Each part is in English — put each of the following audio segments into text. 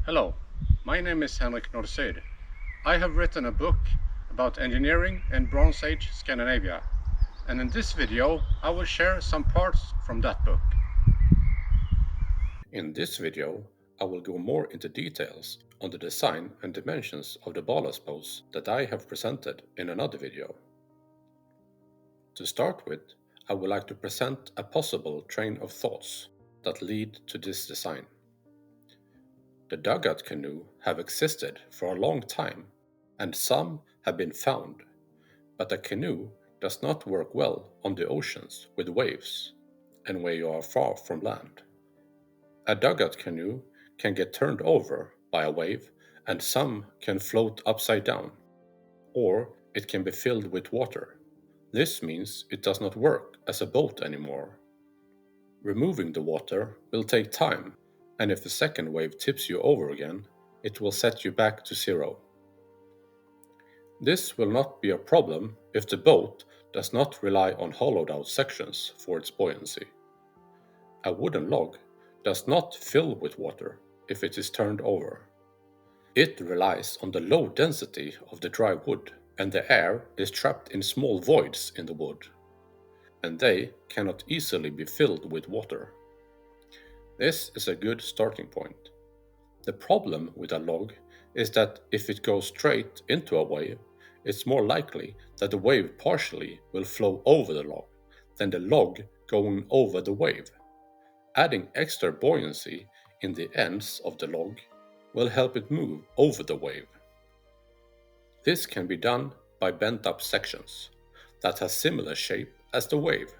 Hello, my name is Henrik Nordsyd. I have written a book about engineering in Bronze Age Scandinavia, and in this video I will share some parts from that book. In this video, I will go more into details on the design and dimensions of the ballast boats that I have presented in another video. To start with, I would like to present a possible train of thoughts that lead to this design. The dugout canoe have existed for a long time, and some have been found, but a canoe does not work well on the oceans with waves and where you are far from land. A dugout canoe can get turned over by a wave, and some can float upside down, or it can be filled with water. This means it does not work as a boat anymore. Removing the water will take time, and if the second wave tips you over again, it will set you back to zero. This will not be a problem if the boat does not rely on hollowed out sections for its buoyancy. A wooden log does not fill with water if it is turned over. It relies on the low density of the dry wood, and the air is trapped in small voids in the wood, and they cannot easily be filled with water. This is a good starting point. The problem with a log is that if it goes straight into a wave, it's more likely that the wave partially will flow over the log than the log going over the wave. Adding extra buoyancy in the ends of the log will help it move over the wave. This can be done by bent up sections that has similar shape as the wave.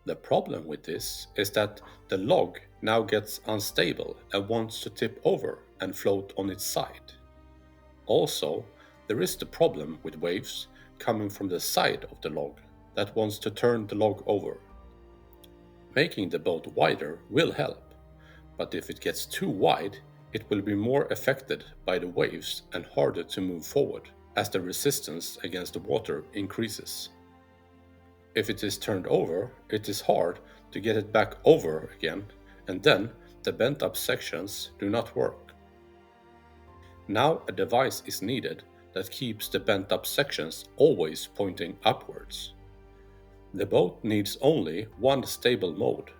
The problem with this is that the log now gets unstable and wants to tip over and float on its side. Also, there is the problem with waves coming from the side of the log that wants to turn the log over. Making the boat wider will help, but if it gets too wide, it will be more affected by the waves and harder to move forward as the resistance against the water increases. If it is turned over, it is hard to get it back over again, and then the bent up sections do not work. Now a device is needed that keeps the bent up sections always pointing upwards. The boat needs only one stable mode.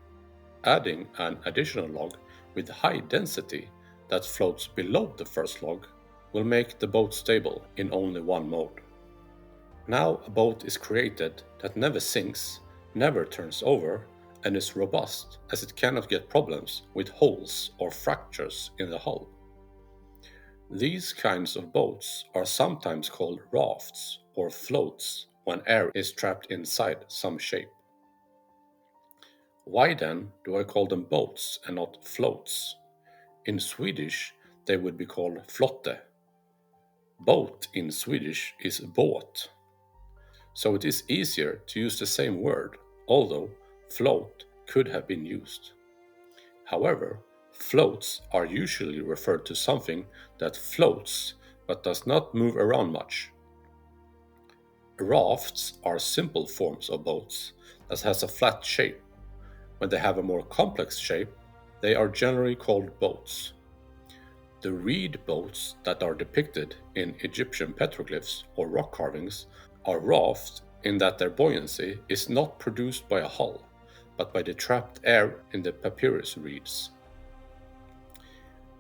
Adding an additional log with high density that floats below the first log will make the boat stable in only one mode. Now a boat is created that never sinks, never turns over, and is robust as it cannot get problems with holes or fractures in the hull. These kinds of boats are sometimes called rafts or floats when air is trapped inside some shape. Why then do I call them boats and not floats? In Swedish, they would be called flotte. Boat in Swedish is båt. So it is easier to use the same word, although float could have been used. However, floats are usually referred to something that floats but does not move around much. Rafts are simple forms of boats that has a flat shape. When they have a more complex shape, they are generally called boats. The reed boats that are depicted in Egyptian petroglyphs or rock carvings are rafts in that their buoyancy is not produced by a hull, but by the trapped air in the papyrus reeds.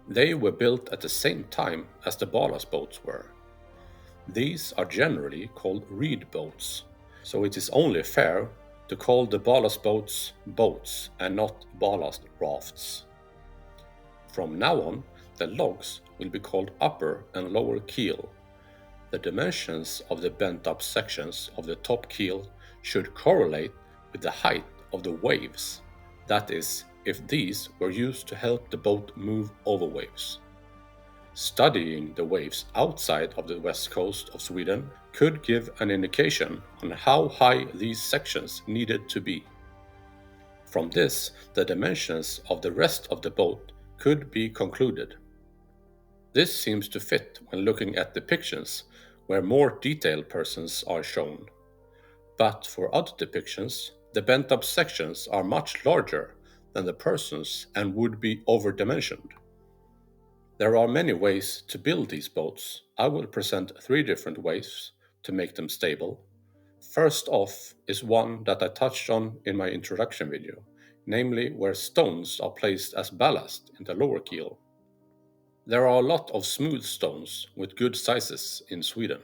They were built at the same time as the ballast boats were. These are generally called reed boats, so it is only fair to call the ballast boats boats and not ballast rafts. From now on, the logs will be called upper and lower keel. The dimensions of the bent up sections of the top keel should correlate with the height of the waves, that is, if these were used to help the boat move over waves. Studying the waves outside of the west coast of Sweden could give an indication on how high these sections needed to be. From this, the dimensions of the rest of the boat could be concluded. This seems to fit when looking at depictions where more detailed persons are shown. But for other depictions, the bent up sections are much larger than the persons and would be overdimensioned. There are many ways to build these boats. I will present 3 different ways to make them stable. First off is one that I touched on in my introduction video, namely where stones are placed as ballast in the lower keel. There are a lot of smooth stones with good sizes in Sweden.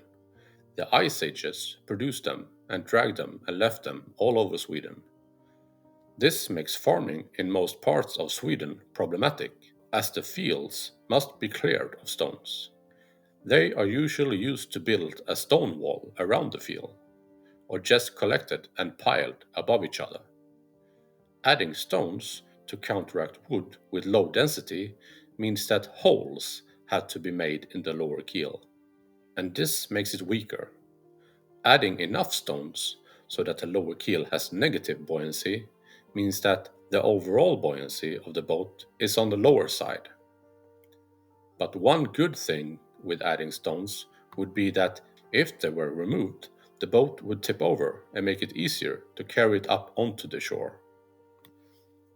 The ice ages produced them and dragged them and left them all over Sweden. This makes farming in most parts of Sweden problematic, as the fields must be cleared of stones. They are usually used to build a stone wall around the field, or just collected and piled above each other. Adding stones to counteract wood with low density means that holes had to be made in the lower keel, and this makes it weaker. Adding enough stones so that the lower keel has negative buoyancy means that the overall buoyancy of the boat is on the lower side. But one good thing with adding stones would be that if they were removed, the boat would tip over and make it easier to carry it up onto the shore.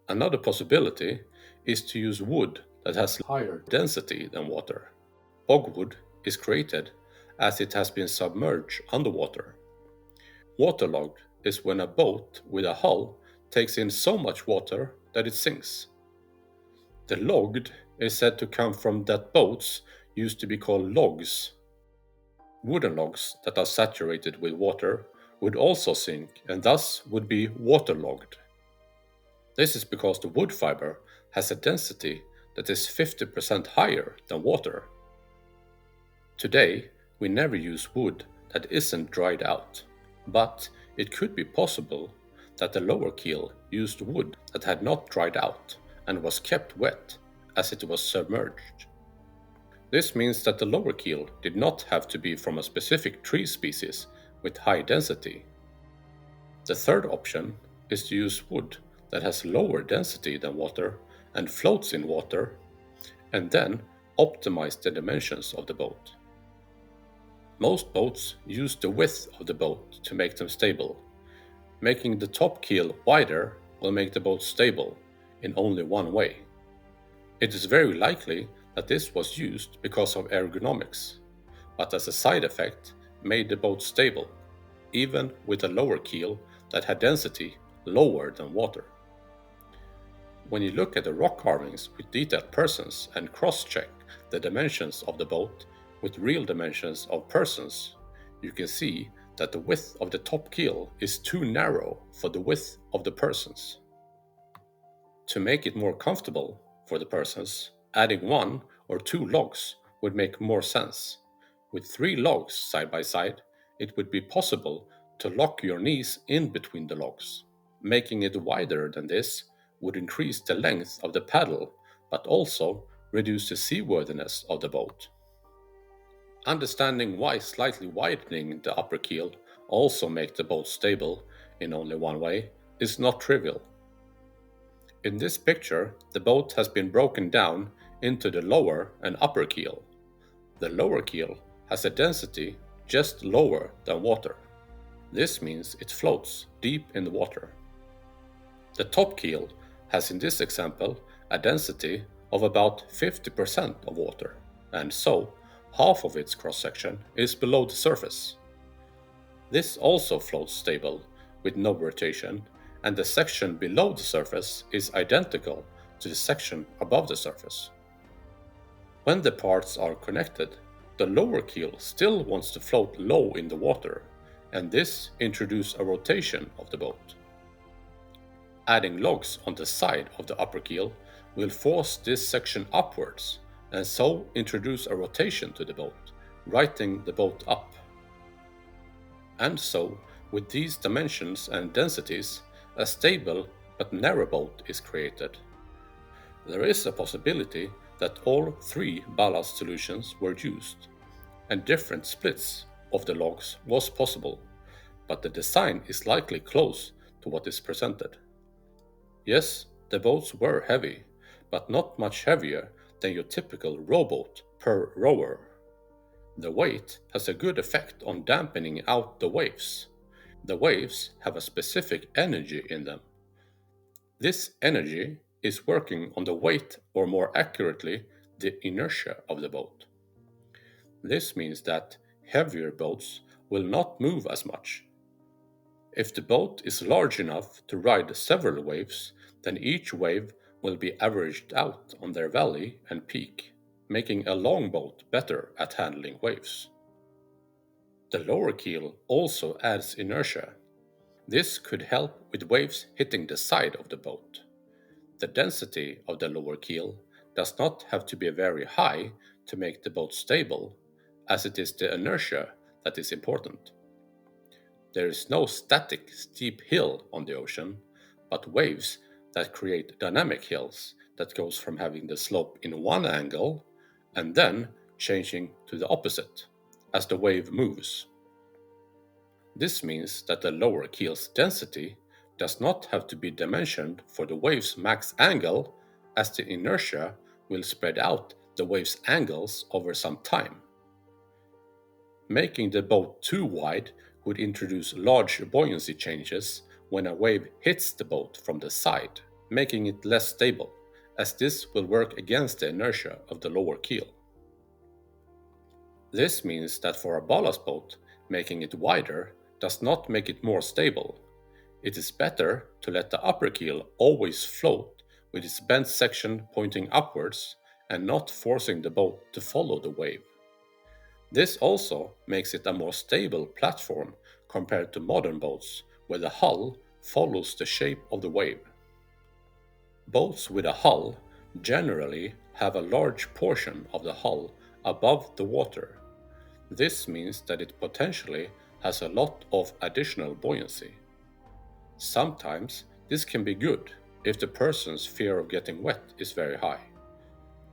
Another possibility is to use wood that has higher density than water. Bogwood is created as it has been submerged underwater. Waterlogged is when a boat with a hull takes in so much water that it sinks. The logged is said to come from that boats used to be called logs. Wooden logs that are saturated with water would also sink and thus would be waterlogged. This is because the wood fiber has a density that is 50% higher than water. Today, we never use wood that isn't dried out, but it could be possible that the lower keel used wood that had not dried out and was kept wet as it was submerged. This means that the lower keel did not have to be from a specific tree species with high density. The third option is to use wood that has lower density than water and floats in water, and then optimize the dimensions of the boat. Most boats use the width of the boat to make them stable. Making the top keel wider will make the boat stable in only one way. It is very likely that this was used because of ergonomics, but as a side effect made the boat stable, even with a lower keel that had density lower than water. When you look at the rock carvings with detailed persons and cross-check the dimensions of the boat with real dimensions of persons, you can see that the width of the top keel is too narrow for the width of the persons. To make it more comfortable for the persons, adding 1 or 2 logs would make more sense. With 3 logs side by side, it would be possible to lock your knees in between the logs. Making it wider than this would increase the length of the paddle, but also reduce the seaworthiness of the boat. Understanding why slightly widening the upper keel also makes the boat stable in only one way is not trivial. In this picture, the boat has been broken down into the lower and upper keel. The lower keel has a density just lower than water. This means it floats deep in the water. The top keel has in this example a density of about 50% of water, and so half of its cross-section is below the surface. This also floats stable with no rotation, and the section below the surface is identical to the section above the surface. When the parts are connected, the lower keel still wants to float low in the water, and this introduces a rotation of the boat. Adding logs on the side of the upper keel will force this section upwards, and so introduce a rotation to the boat, righting the boat up. And so, with these dimensions and densities, a stable but narrow boat is created. There is a possibility that all 3 ballast solutions were used, and different splits of the logs was possible, but the design is likely close to what is presented. Yes, the boats were heavy, but not much heavier than your typical rowboat per rower. The weight has a good effect on dampening out the waves. The waves have a specific energy in them. This energy is working on the weight, or more accurately, the inertia of the boat. This means that heavier boats will not move as much. If the boat is large enough to ride several waves, then each wave will be averaged out on their valley and peak, making a long boat better at handling waves. The lower keel also adds inertia. This could help with waves hitting the side of the boat. The density of the lower keel does not have to be very high to make the boat stable, as it is the inertia that is important. There is no static steep hill on the ocean, but waves that create dynamic hills that goes from having the slope in one angle and then changing to the opposite as the wave moves. This means that the lower keel's density does not have to be dimensioned for the wave's max angle, as the inertia will spread out the wave's angles over some time. Making the boat too wide would introduce large buoyancy changes when a wave hits the boat from the side, making it less stable, as this will work against the inertia of the lower keel. This means that for a ballast boat, making it wider does not make it more stable. It is better to let the upper keel always float with its bent section pointing upwards and not forcing the boat to follow the wave. This also makes it a more stable platform compared to modern boats where the hull follows the shape of the wave. Boats with a hull generally have a large portion of the hull above the water. This means that it potentially has a lot of additional buoyancy. Sometimes this can be good if the person's fear of getting wet is very high.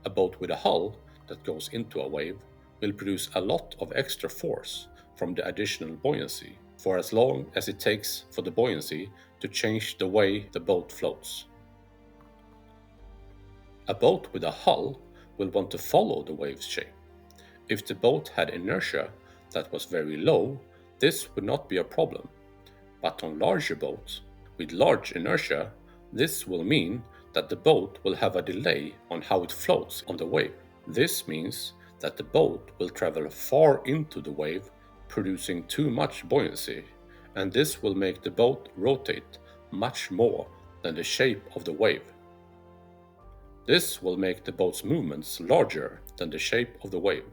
A boat with a hull that goes into a wave will produce a lot of extra force from the additional buoyancy for as long as it takes for the buoyancy to change the way the boat floats. A boat with a hull will want to follow the wave's shape. If the boat had inertia that was very low, this would not be a problem. But on larger boats with large inertia, this will mean that the boat will have a delay on how it floats on the wave. This means that the boat will travel far into the wave, producing too much buoyancy, and this will make the boat rotate much more than the shape of the wave. This will make the boat's movements larger than the shape of the wave.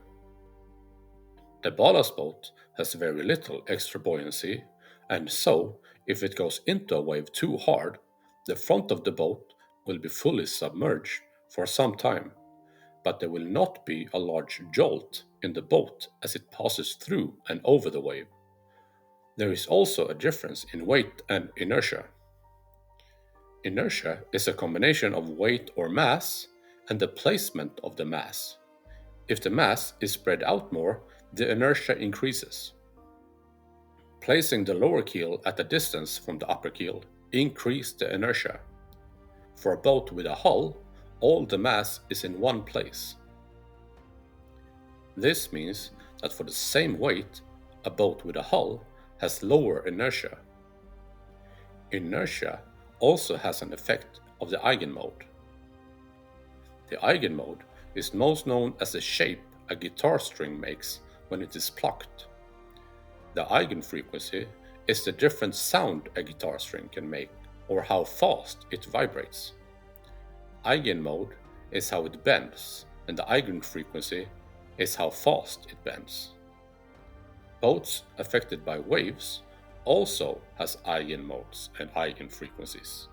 The ballast boat has very little extra buoyancy, and so if it goes into a wave too hard, the front of the boat will be fully submerged for some time, but there will not be a large jolt in the boat as it passes through and over the wave. There is also a difference in weight and inertia. Inertia is a combination of weight or mass and the placement of the mass. If the mass is spread out more, the inertia increases. Placing the lower keel at a distance from the upper keel increases the inertia. For a boat with a hull, all the mass is in one place. This means that for the same weight, a boat with a hull has lower inertia. Inertia also has an effect of the Eigen mode. The Eigen mode is most known as the shape a guitar string makes when it is plucked. The Eigen frequency is the different sound a guitar string can make or how fast it vibrates. Eigen mode is how it bends, and the Eigen frequency is how fast it bends. Boats affected by waves also has Eigen modes and Eigen frequencies.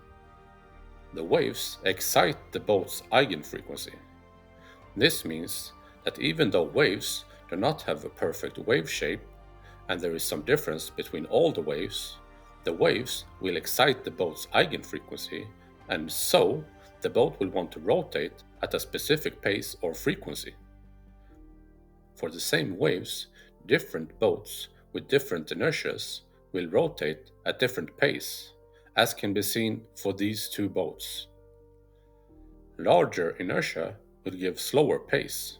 The waves excite the boat's Eigen frequency. This means that even though waves do not have a perfect wave shape, and there is some difference between all the waves will excite the boat's Eigen frequency, and so the boat will want to rotate at a specific pace or frequency. For the same waves, different boats with different inertias will rotate at different pace, as can be seen for these two boats. Larger inertia will give slower pace.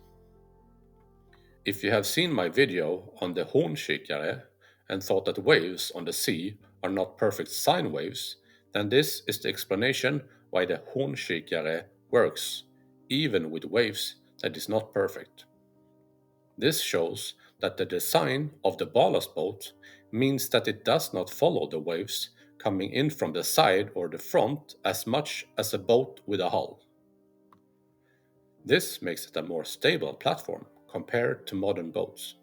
If you have seen my video on the Hornkikare and thought that waves on the sea are not perfect sine waves, then this is the explanation why the Hornkikare works, even with waves that is not perfect. This shows that the design of the ballast boat means that it does not follow the waves coming in from the side or the front as much as a boat with a hull. This makes it a more stable platform compared to modern boats.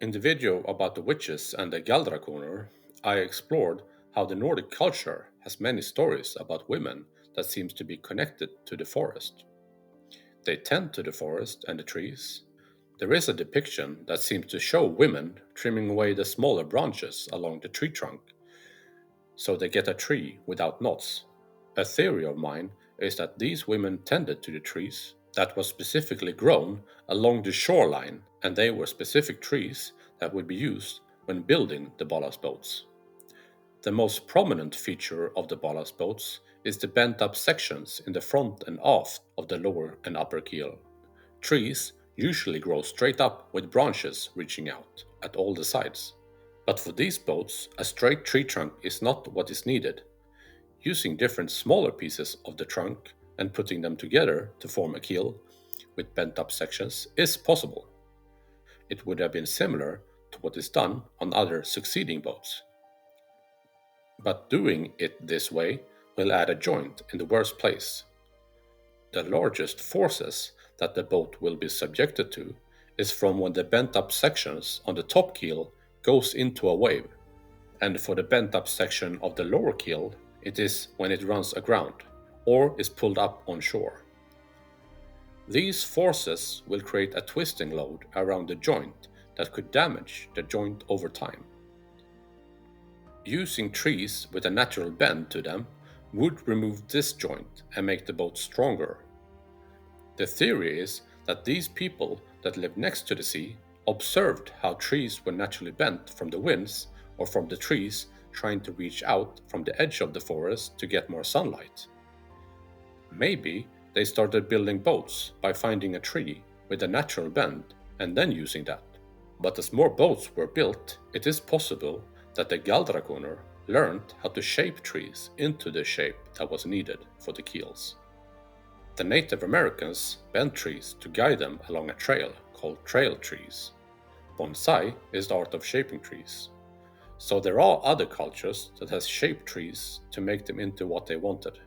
In the video about the witches and the Galdrakoner, I explored how the Nordic culture has many stories about women that seems to be connected to the forest. They tend to the forest and the trees. There is a depiction that seems to show women trimming away the smaller branches along the tree trunk so they get a tree without knots. A theory of mine is that these women tended to the trees that was specifically grown along the shoreline, and they were specific trees that would be used when building the ballast boats. The most prominent feature of the ballast boats is the bent up sections in the front and aft of the lower and upper keel. Trees usually grow straight up with branches reaching out at all the sides. But for these boats, a straight tree trunk is not what is needed. Using different smaller pieces of the trunk and putting them together to form a keel with bent up sections is possible. It would have been similar to what is done on other succeeding boats. But doing it this way will add a joint in the worst place. The largest forces that the boat will be subjected to is from when the bent up sections on the top keel goes into a wave, and for the bent up section of the lower keel it is when it runs aground or is pulled up on shore. These forces will create a twisting load around the joint that could damage the joint over time. Using trees with a natural bend to them would remove this joint and make the boat stronger. The theory is that these people that live next to the sea observed how trees were naturally bent from the winds or from the trees trying to reach out from the edge of the forest to get more sunlight. Maybe they started building boats by finding a tree with a natural bend and then using that. But as more boats were built, it is possible that the Galdrakoner learned how to shape trees into the shape that was needed for the keels. The Native Americans bent trees to guide them along a trail called trail trees. Bonsai is the art of shaping trees. So there are other cultures that has shaped trees to make them into what they wanted.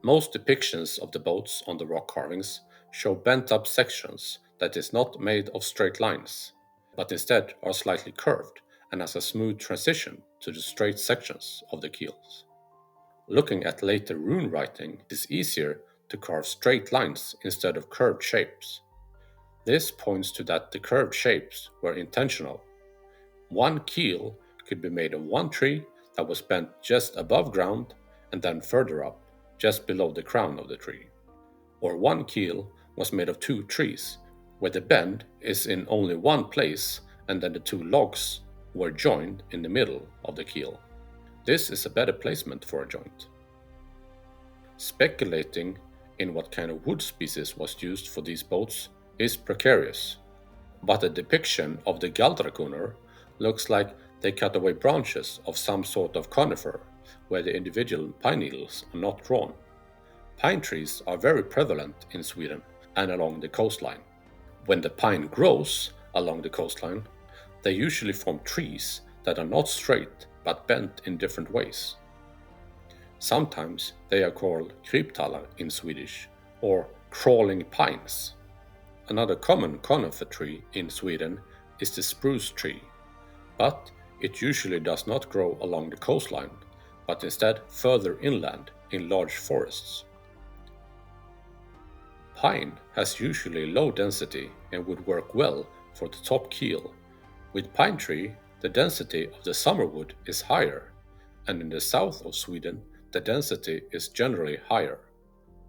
Most depictions of the boats on the rock carvings show bent up sections that is not made of straight lines, but instead are slightly curved and has a smooth transition to the straight sections of the keels. Looking at later rune writing, it is easier to carve straight lines instead of curved shapes. This points to that the curved shapes were intentional. One keel could be made of one tree that was bent just above ground and then further up, just below the crown of the tree. Or one keel was made of two trees, where the bend is in only one place and then the two logs were joined in the middle of the keel. This is a better placement for a joint. Speculating in what kind of wood species was used for these boats is precarious, but the depiction of the Galdrakoner looks like they cut away branches of some sort of conifer where the individual pine needles are not drawn. Pine trees are very prevalent in Sweden and along the coastline. When the pine grows along the coastline, they usually form trees that are not straight but bent in different ways. Sometimes they are called kryptallar in Swedish, or crawling pines. Another common conifer tree in Sweden is the spruce tree, but it usually does not grow along the coastline, but instead further inland in large forests. Pine has usually low density and would work well for the top keel. With pine tree, the density of the summer wood is higher, and in the south of Sweden, the density is generally higher.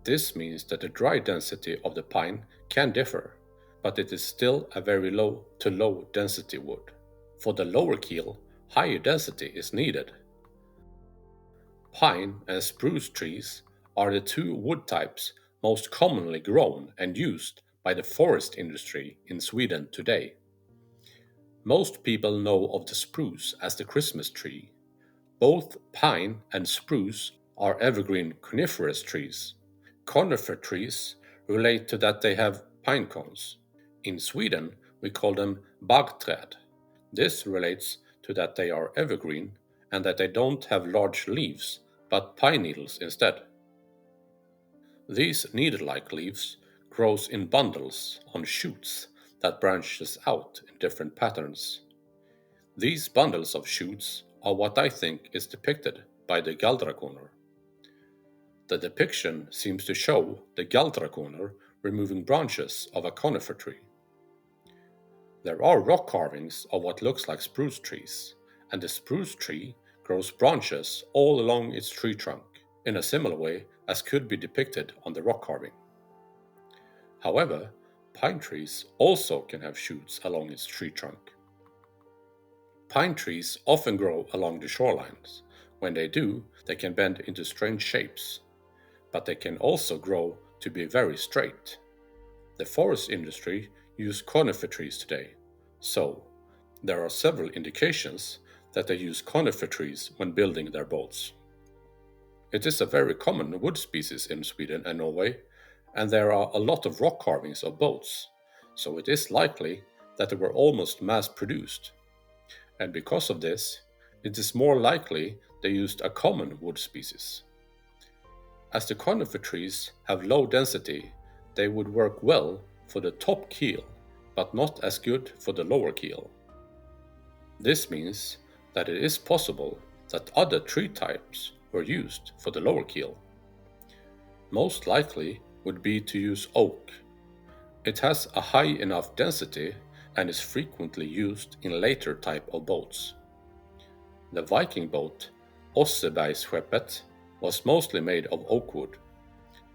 This means that the dry density of the pine can differ, but it is still a very low to low density wood. For the lower keel, higher density is needed. Pine and spruce trees are the two wood types most commonly grown and used by the forest industry in Sweden today. Most people know of the spruce as the Christmas tree. Both pine and spruce are evergreen coniferous trees. Conifer trees relate to that they have pine cones. In Sweden, we call them bagträd. This relates to that they are evergreen and that they don't have large leaves, but pine needles instead. These needle-like leaves grows in bundles on shoots that branches out in different patterns. These bundles of shoots are what I think is depicted by the galdrakoner. The depiction seems to show the galdrakoner removing branches of a conifer tree. There are rock carvings of what looks like spruce trees, and the spruce tree grows branches all along its tree trunk, in a similar way as could be depicted on the rock carving. However, pine trees also can have shoots along its tree trunk. Pine trees often grow along the shorelines. When they do, they can bend into strange shapes, but they can also grow to be very straight. The forest industry use conifer trees today, so there are several indications that they use conifer trees when building their boats. It is a very common wood species in Sweden and Norway, and there are a lot of rock carvings of boats, so it is likely that they were almost mass-produced. And because of this, it is more likely they used a common wood species. As the conifer trees have low density, they would work well for the top keel, but not as good for the lower keel. This means that it is possible that other tree types were used for the lower keel. Most likely would be to use oak. It has a high enough density and is frequently used in later type of boats. The Viking boat Osebergsskeppet was mostly made of oak wood,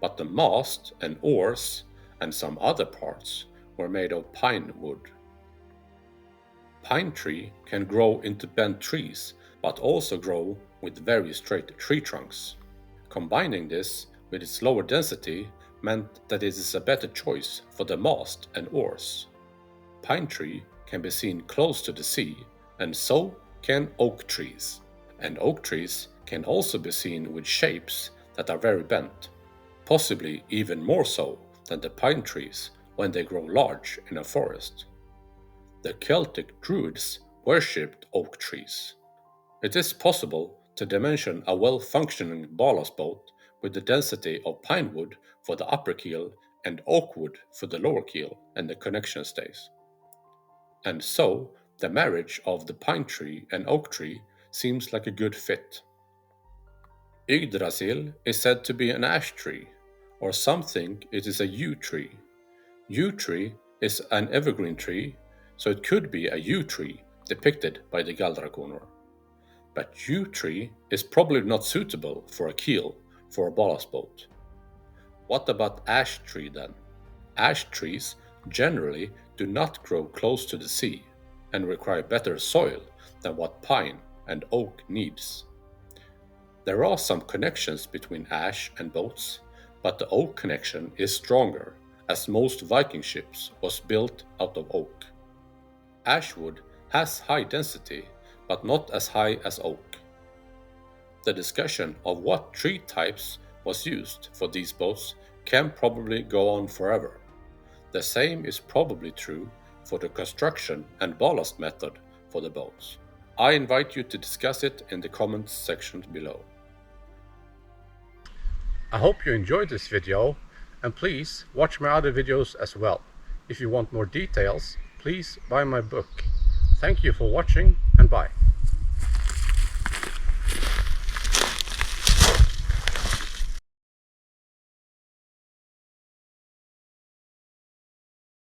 but the mast and oars and some other parts were made of pine wood. Pine tree can grow into bent trees, but also grow with very straight tree trunks. Combining this with its lower density meant that it is a better choice for the mast and oars. Pine tree can be seen close to the sea, and so can oak trees. And oak trees can also be seen with shapes that are very bent, possibly even more so than the pine trees when they grow large in a forest. The Celtic Druids worshipped oak trees. It is possible to dimension a well-functioning ballast boat with the density of pine wood for the upper keel and oak wood for the lower keel and the connection stays. And so, the marriage of the pine tree and oak tree seems like a good fit. Yggdrasil is said to be an ash tree, or some think it is a yew tree. Yew tree is an evergreen tree, so it could be a yew tree depicted by the galdrakoner. But yew tree is probably not suitable for a keel for a ballast boat. What about ash tree then? Ash trees generally do not grow close to the sea and require better soil than what pine and oak needs. There are some connections between ash and boats, but the oak connection is stronger, as most Viking ships was built out of oak. Ash wood has high density, but not as high as oak. The discussion of what tree types was used for these boats can probably go on forever. The same is probably true for the construction and ballast method for the boats. I invite you to discuss it in the comments section below. I hope you enjoyed this video, and please watch my other videos as well. If you want more details, please buy my book. Thank you for watching, and bye.